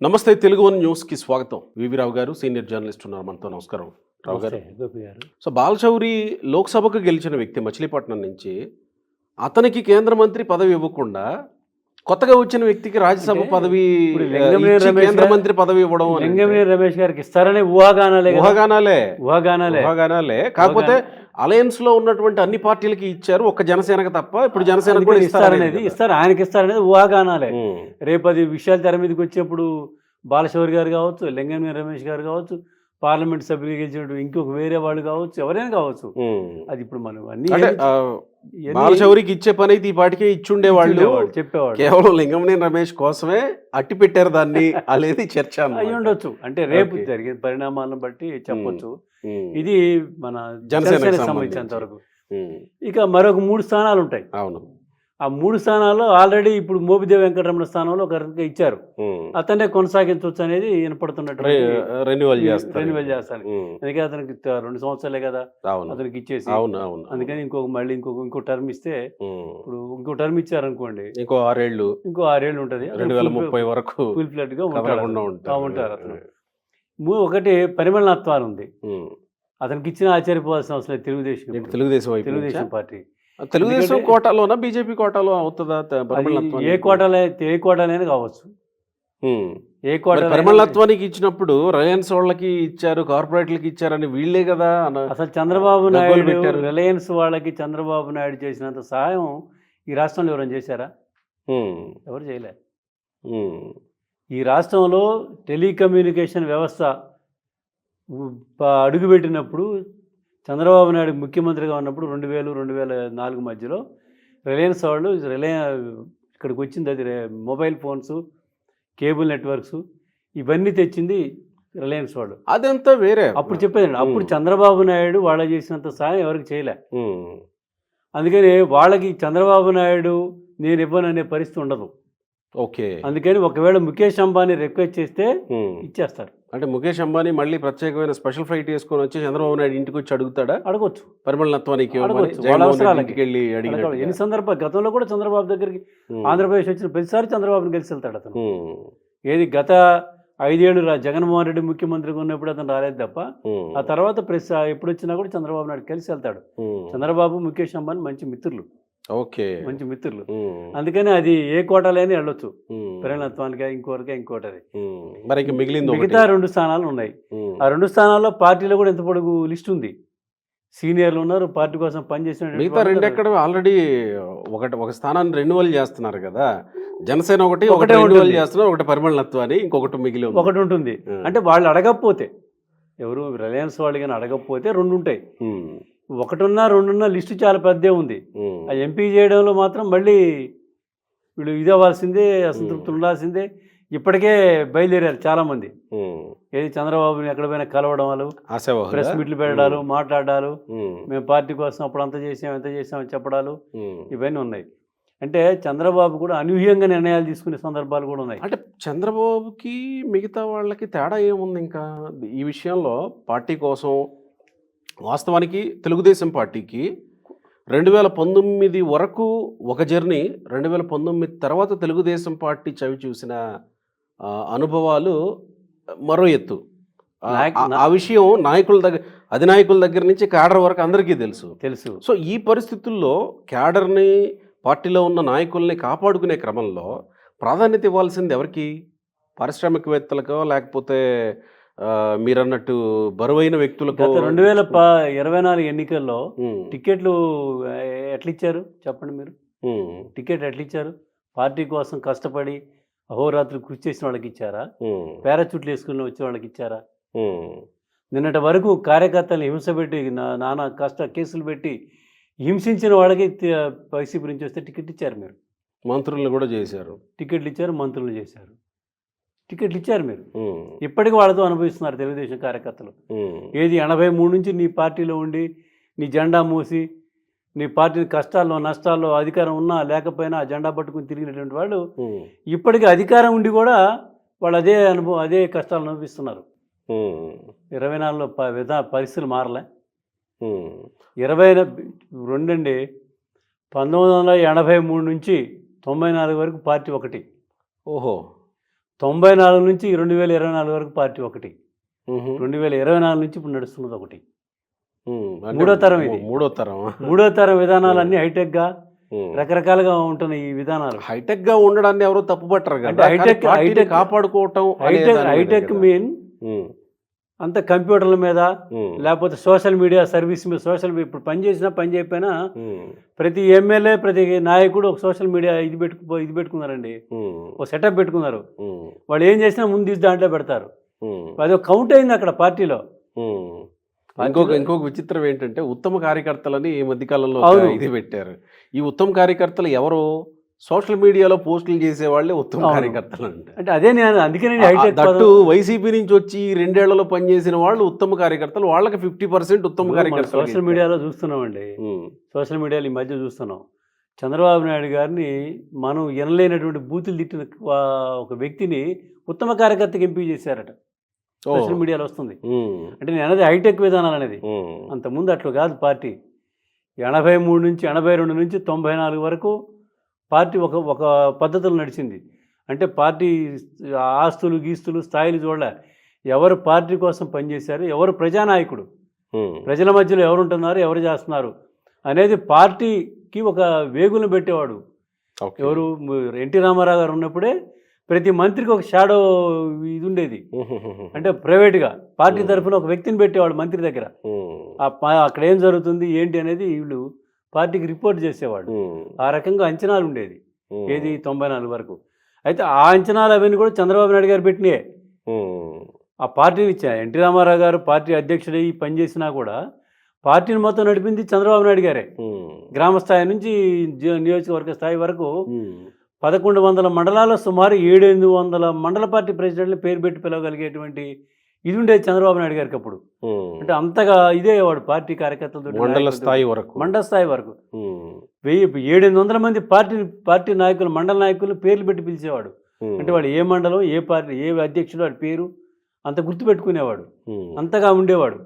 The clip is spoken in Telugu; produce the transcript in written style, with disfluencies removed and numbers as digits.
నమస్తే తెలుగు వన్ న్యూస్కి స్వాగతం. వివి రావు గారు సీనియర్ జర్నలిస్ట్ ఉన్నారు మనతో. నమస్కారం రావు గారు. గోపి గారు. సో బాలశౌరి లోక్సభకు గెలిచిన వ్యక్తి మచిలీపట్నం నుంచి. అతనికి కేంద్ర మంత్రి పదవి ఇవ్వకుండా కొత్తగా వచ్చిన వ్యక్తికి రాజ్యసభ పదవి కేంద్ర మంత్రి పదవి ఇవ్వడం లింగమనేని రమేష్ గారికి ఇస్తారనే ఊహాగానాలే. కాకపోతే అలయన్స్ లో ఉన్నటువంటి అన్ని పార్టీలకి ఇచ్చారు, ఒక్క జనసేనకు తప్ప. ఇప్పుడు జనసేన కూడా ఆయనకి ఇస్తారనేది ఊహాగానాలే. రేపు అది విషయాలు తెర మీదకి వచ్చేప్పుడు బాలశౌరి గారు కావచ్చు, లింగమనేని రమేష్ గారు కావచ్చు, పార్లమెంట్ సభ్యులు గెలిచినట్టు ఇంకొక వేరే వాళ్ళు కావచ్చు, ఎవరైనా కావచ్చు. అది ఇప్పుడు మనం అన్ని బాలశౌరికి ఇచ్చే పని అయితే ఈ పాటికే ఇచ్చుండే వాళ్ళు చెప్పేవాళ్ళు. కేవలం లింగమనేని రమేష్ కోసమే అట్టి పెట్టారు దాన్ని అనేది చర్చ అయి ఉండొచ్చు. అంటే రేపు జరిగే పరిణామాలను బట్టి చెప్పొచ్చు. ఇది మన జనసేనకు సంబంధించినంత వరకు. ఇక మరొక 3 స్థానాలు ఉంటాయి. అవును, ఆ 3 స్థానాల్లో ఆల్రెడీ ఇప్పుడు మోపిదేవి వెంకటరమణ స్థానంలో ఒక ఇచ్చారు. అతనే కొనసాగించవచ్చు అనేది వినపడుతున్నట్టు. రెన్యువల్ చేస్తాను. అందుకే అతనికి 2 సంవత్సరాలే కదా అతనికి ఇచ్చేసి. అందుకని ఇంకో టర్మ్ ఇస్తే, ఇప్పుడు ఇంకో టర్మ్ ఇచ్చారనుకోండి, ఇంకో 6 ఏళ్ళు ఉంటుంది. 2030 వరకు ఫుల్ ఫ్లెడ్ గా ఉంటారు అతను. ఒకటి పరిమళనాత్వాలు ఉంది. అతనికి ఇచ్చిన ఆశ్చర్యపోవాల్సిన అవసరం లేదు. తెలుగుదేశం పార్టీ తెలుగుదేశం కోటాలోనా బీజేపీ కోటాలో అవుతుందా? ఏ కోటాలైనా కావచ్చు. ఏ కోట పరిమళత్వానికి ఇచ్చినప్పుడు రిలయన్స్ వాళ్ళకి ఇచ్చారు, కార్పొరేట్లకి ఇచ్చారని వీళ్ళే కదా. అసలు చంద్రబాబు నాయుడు రిలయన్స్ వాళ్ళకి చంద్రబాబు నాయుడు చేసినంత సహాయం ఈ రాష్ట్రంలో ఎవరైనా చేశారా? ఎవరు చేయలే. ఈ రాష్ట్రంలో టెలికమ్యూనికేషన్ వ్యవస్థ అడుగుపెట్టినప్పుడు, చంద్రబాబు నాయుడు ముఖ్యమంత్రిగా ఉన్నప్పుడు 2000-2004 మధ్యలో రిలయన్స్ వాళ్ళు ఇక్కడికి వచ్చింది. అది మొబైల్ ఫోన్స్, కేబుల్ నెట్వర్క్స్ ఇవన్నీ తెచ్చింది రిలయన్స్ వాళ్ళు. అదంతా వేరే. అప్పుడు చెప్పేదండి, అప్పుడు చంద్రబాబు నాయుడు వాళ్ళ చేసినంత సాయం ఎవరికి చేయలే. అందుకని వాళ్ళకి చంద్రబాబు నాయుడు నేను ఇవ్వననే పరిస్థితి ఉండదు. ఓకే. అందుకని ఒకవేళ ముఖేష్ అంబానీ రిక్వెస్ట్ చేస్తే ఇచ్చేస్తారు. అంటే ముఖేష్ అంబానీ మళ్ళీ ప్రత్యేకమైన స్పెషల్ ఫ్లైట్ వేసుకొని వచ్చి చంద్రబాబు నాయుడు ఇంటికి వచ్చి అడుగుతాడా? అడగొచ్చు. పరిమళత్వానికి ఎన్ని సందర్భాలు గతంలో కూడా చంద్రబాబు దగ్గరికి ఆంధ్రప్రదేశ్ వచ్చిన ప్రతిసారి చంద్రబాబుని కలిసి వెళ్తాడు అతను. ఏది గత 5 ఏళ్ళు జగన్మోహన్ రెడ్డి ముఖ్యమంత్రిగా ఉన్నప్పుడు అతను రాలేదు తప్ప, ఆ తర్వాత ఎప్పుడు వచ్చినా కూడా చంద్రబాబు నాయుడు కలిసి వెళ్తాడు. చంద్రబాబు ముఖేష్ అంబానీ మంచి మిత్రులు. మంచి మిత్రులు. అందుకని అది ఏ కోటాలైనా వెళ్ళొచ్చు. పరిణత్వానికి ఇంకోటి. అది మిగతా 2 స్థానాలు ఉన్నాయి. ఆ 2 స్థానాల్లో పార్టీలో కూడా ఎంత పొడుగు లిస్ట్ ఉంది. సీనియర్లు ఉన్నారు, పార్టీ కోసం పనిచేసిన. మిగతా 2 ఎక్కడ ఆల్రెడీ ఒక స్థానాన్ని రెన్యువల్ చేస్తున్నారు కదా. జనసేన ఒకటి రెన్యువల్ చేస్తున్నారు, ఒకటి పరిమళత్వాన్ని, ఇంకొకటి మిగిలి ఒకటి ఉంటుంది. అంటే వాళ్ళు అడగకపోతే, ఎవరు రిలయన్స్ వాళ్ళు కానీ అడగకపోతే 2 ఉంటాయి. 1-2 లిస్టు చాలా పెద్దే ఉంది. ఆ ఎంపీ చేయడంలో మాత్రం మళ్ళీ వీళ్ళు ఇదవ్వాల్సిందే, అసంతృప్తి ఉండాల్సిందే. ఇప్పటికే బయలుదేరారు చాలామంది. ఏది చంద్రబాబుని ఎక్కడ పోయినా కలవడాలు, ప్రెస్ మీట్లు పెట్టడాలు, మాట్లాడాలు, మేము పార్టీ కోసం అప్పుడు అంత చేసాం ఎంత చేసామని చెప్పడాలు, ఇవన్నీ ఉన్నాయి. అంటే చంద్రబాబు కూడా అనూహ్యంగా నిర్ణయాలు తీసుకునే సందర్భాలు కూడా ఉన్నాయి. అంటే చంద్రబాబుకి మిగతా వాళ్ళకి తేడా ఏముంది ఇంకా ఈ విషయంలో? పార్టీ కోసం వాస్తవానికి తెలుగుదేశం పార్టీకి 2019 వరకు ఒక జర్నీ, 2019 తర్వాత తెలుగుదేశం పార్టీ చవి చూసిన అనుభవాలు మరో ఎత్తు. ఆ విషయం అధినాయకుల దగ్గర నుంచి క్యాడర్ వరకు అందరికీ తెలుసు. సో ఈ పరిస్థితుల్లో క్యాడర్ని, పార్టీలో ఉన్న నాయకుల్ని కాపాడుకునే క్రమంలో ప్రాధాన్యత ఇవ్వాల్సింది ఎవరికి? పారిశ్రామికవేత్తలకో, లేకపోతే మీరన్నట్టు బరువైన వ్యక్తులకు? 2024 ఎన్నికల్లో టికెట్లు ఎట్లా ఇచ్చారు చెప్పండి మీరు? టికెట్ ఎట్లా ఇచ్చారు? పార్టీ కోసం కష్టపడి అహోరాత్రులు కృషి చేసిన వాళ్ళకి ఇచ్చారా? పారాచూట్లు వేసుకుని వచ్చిన వాళ్ళకి ఇచ్చారా? నిన్నటి వరకు కార్యకర్తలను హింస పెట్టి, నానా కేసులు పెట్టి హింసించిన వాళ్ళకి వైసీపీ నుంచి వస్తే టికెట్ ఇచ్చారు మీరు. మంత్రులను కూడా చేశారు. టికెట్లు ఇచ్చారు, మంత్రులు చేశారు. టికెట్లు ఇచ్చారు మీరు. ఇప్పటికీ వాళ్ళతో అనుభవిస్తున్నారు తెలుగుదేశం కార్యకర్తలు. ఏది 83 నుంచి నీ పార్టీలో ఉండి, నీ జెండా మూసి, నీ పార్టీ కష్టాల్లో నష్టాల్లో అధికారం ఉన్నా లేకపోయినా ఆ జెండా పట్టుకుని తిరిగినటువంటి వాళ్ళు ఇప్పటికీ అధికారం ఉండి కూడా వాళ్ళు అదే కష్టాలను అనుభవిస్తున్నారు. 24లో పరిస్థితులు మారలే. 22 అండి, 1983 నుంచి 94 వరకు పార్టీ ఒకటి. ఓహో. 94 నుంచి 2024 వరకు పార్టీ ఒకటి, 2024 నుంచి ఇప్పుడు నడుస్తున్నది ఒకటి. మూడో తరం ఇది. మూడో తరం విధానాలన్నీ హైటెక్గా రకరకాలుగా ఉంటున్నాయి ఈ విధానాలు. హైటెక్ గా ఉండడాన్ని ఎవరు తప్పుపట్టరు అంటే హైటెక్ కాపాడుకోవటం. హైటెక్ మీన్ అంత కంప్యూటర్ల మీద లేకపోతే సోషల్ మీడియా సర్వీస్ మీద, ఇప్పుడు పని చేసినా పని చేయకపోయినా ప్రతి ఎమ్మెల్యే ప్రతి నాయకుడు ఒక సోషల్ మీడియా ఇది పెట్టుకున్నారండి, ఒక సెటప్ పెట్టుకున్నారు. వాళ్ళు ఏం చేసినా ముందు దాంట్లో పెడతారు. అది ఒక కౌంట్ అయింది అక్కడ పార్టీలో. ఇంకొక విచిత్రం ఏంటంటే ఉత్తమ కార్యకర్తలని ఈ మధ్యకాలంలో ఇది పెట్టారు. ఈ ఉత్తమ కార్యకర్తలు ఎవరు? సోషల్ మీడియాలో పోస్టులు చేసే వాళ్ళే ఉత్తమ కార్యకర్తలు అంటే అదే నేను అందుకే దట్టు వైసీపీ నుంచి వచ్చి 2 ఏళ్లలో పనిచేసిన వాళ్ళు ఉత్తమ కార్యకర్తలు. వాళ్ళకి 50% ఉత్తమ కార్యకర్తలు సోషల్ మీడియాలో చూస్తున్నామండి. సోషల్ మీడియాలో ఈ మధ్య చూస్తున్నాం. చంద్రబాబు నాయుడు గారిని మనం ఎనలేనటువంటి బూతులు తిట్టిన ఒక వ్యక్తిని ఉత్తమ కార్యకర్తకి ఎంపీ చేశారట. సోషల్ మీడియాలో వస్తుంది. అంటే నేను అనేది హైటెక్ విధానాలు అనేది. అంతకుముందు అట్లా కాదు పార్టీ. 83 నుంచి 82 నుంచి 94 వరకు పార్టీ ఒక పద్ధతులు నడిచింది. అంటే పార్టీ ఆస్తులు గీస్తులు స్థాయిలు చూడలే. ఎవరు పార్టీ కోసం పనిచేశారు, ఎవరు ప్రజానాయకుడు, ప్రజల మధ్యలో ఎవరు ఉంటున్నారు, ఎవరు చేస్తున్నారు అనేది పార్టీకి ఒక వేగులను పెట్టేవాడు. ఎవరు? ఎన్టీ రామారావు గారు ఉన్నప్పుడే ప్రతి మంత్రికి ఒక షాడో ఇది ఉండేది. అంటే ప్రైవేట్గా పార్టీ తరఫున ఒక వ్యక్తిని పెట్టేవాడు మంత్రి దగ్గర. అక్కడ ఏం జరుగుతుంది ఏంటి అనేది వీళ్ళు పార్టీకి రిపోర్ట్ చేసేవాడు. ఆ రకంగా అంచనాలు ఉండేది. ఏది 94 వరకు. అయితే ఆ అంచనాలు అవన్నీ కూడా చంద్రబాబు నాయుడు గారు పెట్టినాయే. ఆ పార్టీని ఎన్టీ రామారావు గారు పార్టీ అధ్యక్షుడై పనిచేసినా కూడా పార్టీని మొత్తం నడిపింది చంద్రబాబు నాయుడు గారే. గ్రామ స్థాయి నుంచి నియోజకవర్గ స్థాయి వరకు 1100 మండలాల్లో సుమారు 700 మండల పార్టీ ప్రెసిడెంట్ని పేరు పెట్టి పిలవగలిగేటువంటి ఇది ఉండేది చంద్రబాబు నాయుడు గారికి అప్పుడు. అంటే అంతగా ఇదే వాడు పార్టీ కార్యకర్తలతో మండల స్థాయి వరకు 700 మంది పార్టీ నాయకులు, మండల నాయకులు పేర్లు పెట్టి పిలిచేవాడు. అంటే వాడు ఏ మండలం, ఏ పార్టీ, ఏ అధ్యక్షుడు వాడి పేరు అంత గుర్తుపెట్టుకునేవాడు. అంతగా ఉండేవాడు.